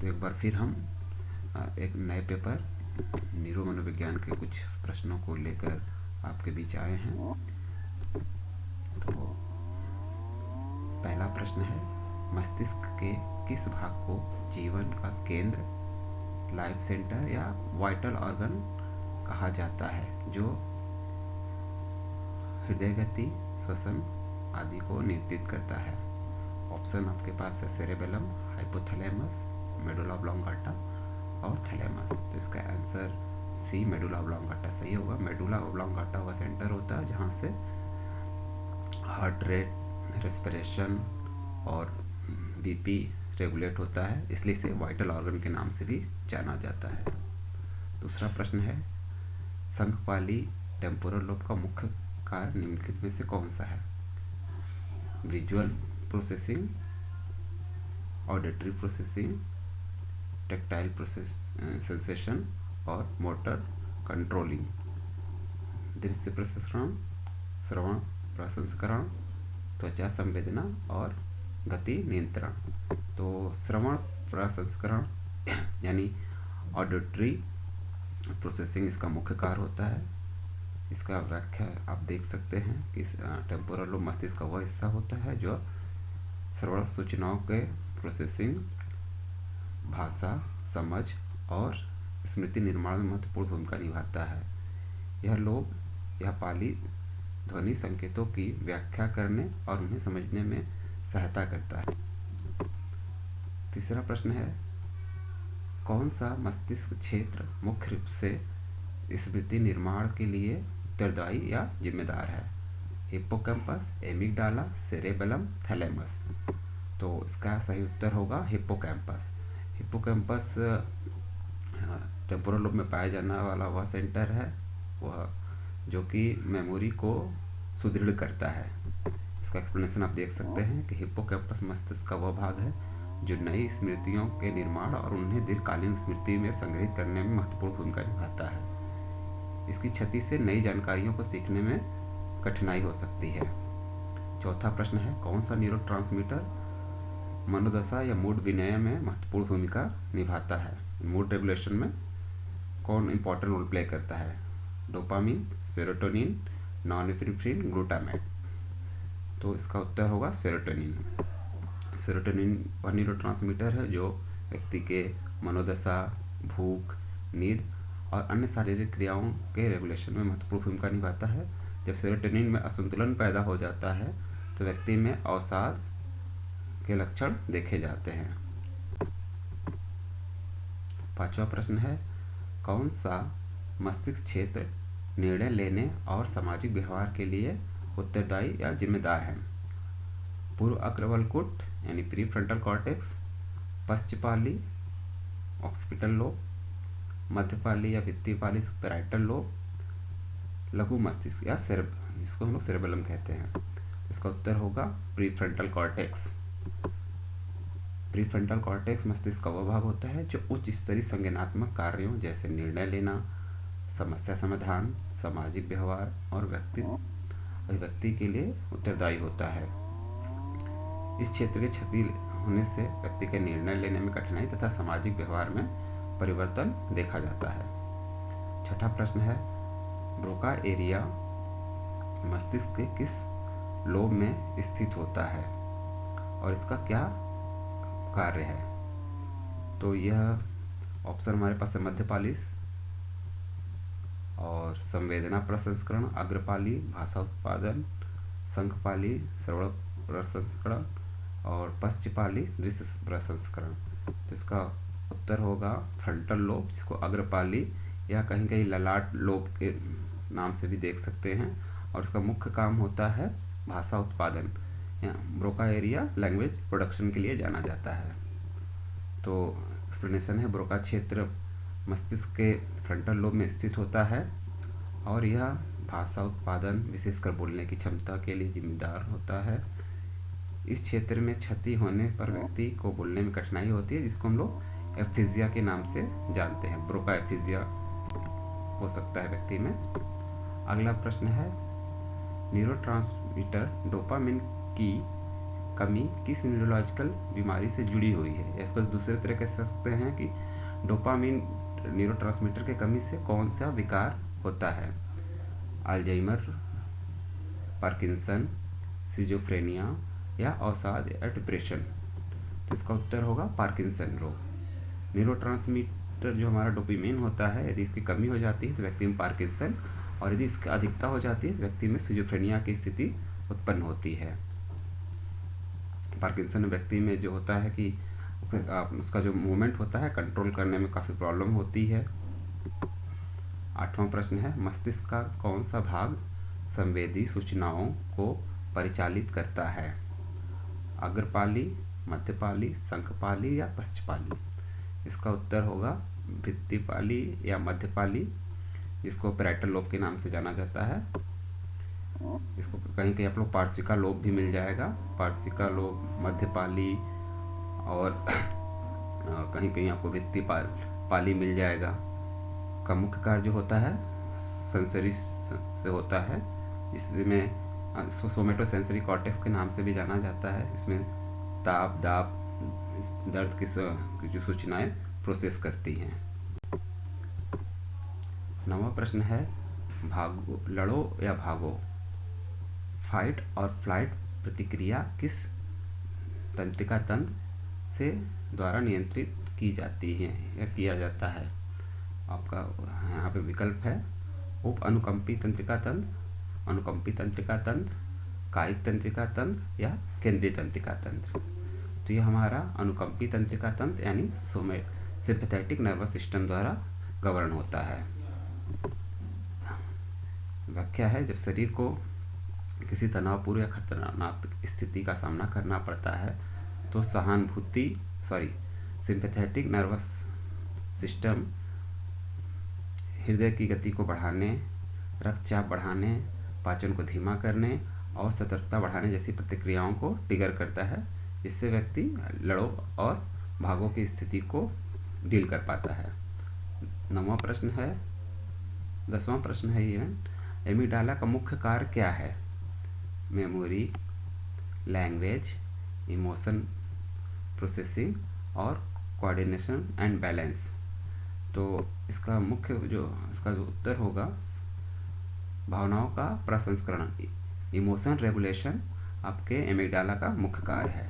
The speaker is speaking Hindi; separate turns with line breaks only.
तो एक बार फिर हम एक नए पेपर न्यूरो मनोविज्ञान के कुछ प्रश्नों को लेकर आपके बीच आए हैं। तो पहला प्रश्न है, मस्तिष्क के किस भाग को जीवन का केंद्र, लाइफ सेंटर या वाइटल ऑर्गन कहा जाता है, जो हृदय गति, श्वसन आदि को नियंत्रित करता है? ऑप्शन आपके पास है सेरेबेलम, हाइपोथैलेमस, मेडुला ऑब्लोंगाटा और थैलेमस। तो इसका आंसर सी मेडुला ऑब्लोंगाटा सही होगा। मेडुला ऑब्लोंगाटा वह सेंटर होता है जहाँ से हार्ट रेट, रेस्पिरेशन और बीपी रेगुलेट होता है, इसलिए इसे वाइटल ऑर्गन के नाम से भी जाना जाता है। दूसरा प्रश्न है, संघपाली टेम्पोरल लोब का मुख्य कार्य निम्नलिखित में से कौन सा है? Visual processing, auditory processing, tactile process sensation और मोटर कंट्रोलिंग। दृश्य प्रसंस्करण, श्रवण प्रसंस्करण, त्वचा संवेदना और गति नियंत्रण। तो श्रवण प्रसंस्करण यानी ऑडिटरी प्रोसेसिंग इसका मुख्य कार्य होता है। इसका व्याख्या आप देख सकते हैं कि टेम्पोरल लोब मस्तिष्क का वह हिस्सा होता है जो श्रवण सूचनाओं के प्रोसेसिंग, भाषा, समझ और स्मृति निर्माण में महत्वपूर्ण भूमिका निभाता है। यह लोब यह पाली ध्वनि संकेतों की व्याख्या करने और उन्हें समझने में सहायता करता है। तीसरा प्रश्न है, कौन सा मस्तिष्क क्षेत्र मुख्य रूप से स्मृति निर्माण के लिए उत्तरदायी या जिम्मेदार है? Hippocampus, amygdala, cerebellum, thalamus. तो इसका सही उत्तर होगा हिप्पोकैम्पस। हिप्पोकैम्पस टेम्पोरल लोब में पाया जाने वाला वह सेंटर है वह जो कि मेमोरी को सुदृढ़ करता है। इसका एक्सप्लेनेशन आप देख सकते हैं कि हिप्पोकैम्पस मस्तिष्क का वह भाग है जो नई स्मृतियों के निर्माण और उन्हें दीर्घकालीन स्मृति में संग्रहित करने में महत्वपूर्ण भूमिका निभाता है। इसकी क्षति से नई जानकारियों को सीखने में कठिनाई हो सकती है। चौथा प्रश्न है, कौन सा न्यूरोट्रांसमीटर मनोदशा या मूड विनय में महत्वपूर्ण भूमिका निभाता है? मूड रेगुलेशन में कौन इंपॉर्टेंट रोल प्ले करता है? Dopamine, serotonin, norepinephrine, glutamate. तो इसका उत्तर होगा सेरोटोनिन। सेरोटोनिन वह न्यूरोट्रांसमीटर है जो व्यक्ति के मनोदशा, भूख, नींद और अन्य शारीरिक क्रियाओं के रेगुलेशन में महत्वपूर्ण भूमिका निभाता है। जब सेरोटोनिन में असंतुलन पैदा हो जाता है तो व्यक्ति में अवसाद के लक्षण देखे जाते हैं। पांचवा प्रश्न है, कौन सा मस्तिष्क क्षेत्र निर्णय लेने और सामाजिक व्यवहार के लिए उत्तरदायी या जिम्मेदार है? पूर्व अग्रवलकुट यानी प्रीफ्रंटल कॉर्टेक्स, पश्चपाली ऑक्सीपिटल लोब, मध्यपाली या भित्तिपाली पैराइटल लोब, लघु मस्तिष्क या जिसको हम लोग सेरेबेलम कहते हैं। इसका उत्तर होगा प्रीफ्रंटल कॉर्टेक्स। प्रीफ्रंटल कॉर्टेक्स मस्तिष्क का वह भाग होता है जो उच्च स्तरीय संज्ञानात्मक कार्यों जैसे निर्णय लेना, समस्या समाधान, सामाजिक व्यवहार और अभिव्यक्ति के लिए उत्तरदायी होता है। इस क्षेत्र के क्षति होने से व्यक्ति के निर्णय लेने में कठिनाई तथा सामाजिक व्यवहार में परिवर्तन देखा जाता है। छठा प्रश्न है, ब्रोका एरिया मस्तिष्क के किस लोब में स्थित होता है और इसका क्या कार्य है? तो यह ऑप्शन हमारे पास है मध्यपाली और संवेदना प्रसंस्करण, अग्रपाली भाषा उत्पादन, संघपाली श्रवण प्रसंस्करण और पश्चपाली दृश्य प्रसंस्करण। तो इसका उत्तर होगा फ्रंटल लोब, जिसको अग्रपाली या कहीं कहीं ललाट लोब के नाम से भी देख सकते हैं, और इसका मुख्य काम होता है भाषा उत्पादन। ब्रोका एरिया लैंग्वेज प्रोडक्शन के लिए जाना जाता है। तो एक्सप्लेनेशन है, ब्रोका क्षेत्र मस्तिष्क के फ्रंटल लोब में स्थित होता है और यह भाषा उत्पादन विशेषकर बोलने की क्षमता के लिए जिम्मेदार होता है। इस क्षेत्र में क्षति होने पर व्यक्ति को बोलने में कठिनाई होती है, जिसको हम लोग एफिजिया के नाम से जानते हैं। ब्रोका एफिजिया हो सकता है व्यक्ति में। अगला प्रश्न है, न्यूरोट्रांसमीटर डोपामिन की कमी किस न्यूरोलॉजिकल बीमारी से जुड़ी हुई है। इसको दूसरे तरह कह सकते हैं कि डोपामिन न्यूरोट्रांसमीटर की कमी से कौन सा विकार होता है। अल्जाइमर, पार्किंसन, सिजोफ्रेनिया या अवसाद या डिप्रेशन। तो इसका उत्तर होगा पार्किंसन रोग। न्यूरोट्रांसमीटर जो हमारा डोपामिन होता है, यदि इसकी कमी हो जाती है तो व्यक्ति में पार्किंसन, और यदि इसकी अधिकता हो जाती है तो व्यक्ति में सिजोफ्रेनिया की स्थिति उत्पन्न होती है। पार्किंसन व्यक्ति में जो होता है कि उसका जो मूवमेंट होता है कंट्रोल करने में काफ़ी प्रॉब्लम होती है। 8वां प्रश्न है, मस्तिष्क का कौन सा भाग संवेदी सूचनाओं को परिचालित करता है। अग्रपाली, मध्यपाली, शंखपाली या पश्चपाली। इसका उत्तर होगा भित्तिपाली या मध्यपाली, जिसको पैराइटल लोब के नाम से जाना जाता है। इसको कहीं कहीं आप लोग पार्श्विका लोब भी मिल जाएगा, पार्श्विका लोब, मध्यपाली, और कहीं कहीं आपको भित्तिपाली मिल जाएगा। का मुख्य कार्य जो होता है सेंसरी से होता है। इसमें सोमेटोसेंसरी कॉर्टेक्स के नाम से भी जाना जाता है। इसमें ताप, दाब, दर्द की जो सूचनाएं प्रोसेस करती हैं। 9वां प्रश्न है, भागो, लड़ो या भागो, फाइट और फ्लाइट प्रतिक्रिया किस तंत्रिका तंत्र से द्वारा नियंत्रित की जाती है या किया जाता है। आपका यहाँ पे विकल्प है उप अनुकंपी तंत्रिका तंत्र, अनुकंपी तंत्रिका तंत्र, कायिक तंत्रिका तंत्र या केंद्रीय तंत्रिका तंत्र। तो ये हमारा अनुकंपी तंत्रिका तंत्र यानी सिंपैथेटिक नर्वस सिस्टम द्वारा गवर्न होता है। व्याख्या है, जब शरीर को किसी तनावपूर्ण या खतरनाक स्थिति का सामना करना पड़ता है तो सिंपैथेटिक नर्वस सिस्टम हृदय की गति को बढ़ाने, रक्तचाप बढ़ाने, पाचन को धीमा करने और सतर्कता बढ़ाने जैसी प्रतिक्रियाओं को ट्रिगर करता है, जिससे व्यक्ति लड़ो और भागो की स्थिति को डील कर पाता है। 9वां प्रश्न है, 10वां प्रश्न है ये, एमिगडाला का मुख्य कार्य क्या है। मेमोरी, लैंग्वेज, इमोशन प्रोसेसिंग और कोऑर्डिनेशन एंड बैलेंस। तो इसका जो उत्तर होगा भावनाओं का प्रसंस्करण, इमोशन रेगुलेशन आपके एमिगडाला का मुख्य कार्य है।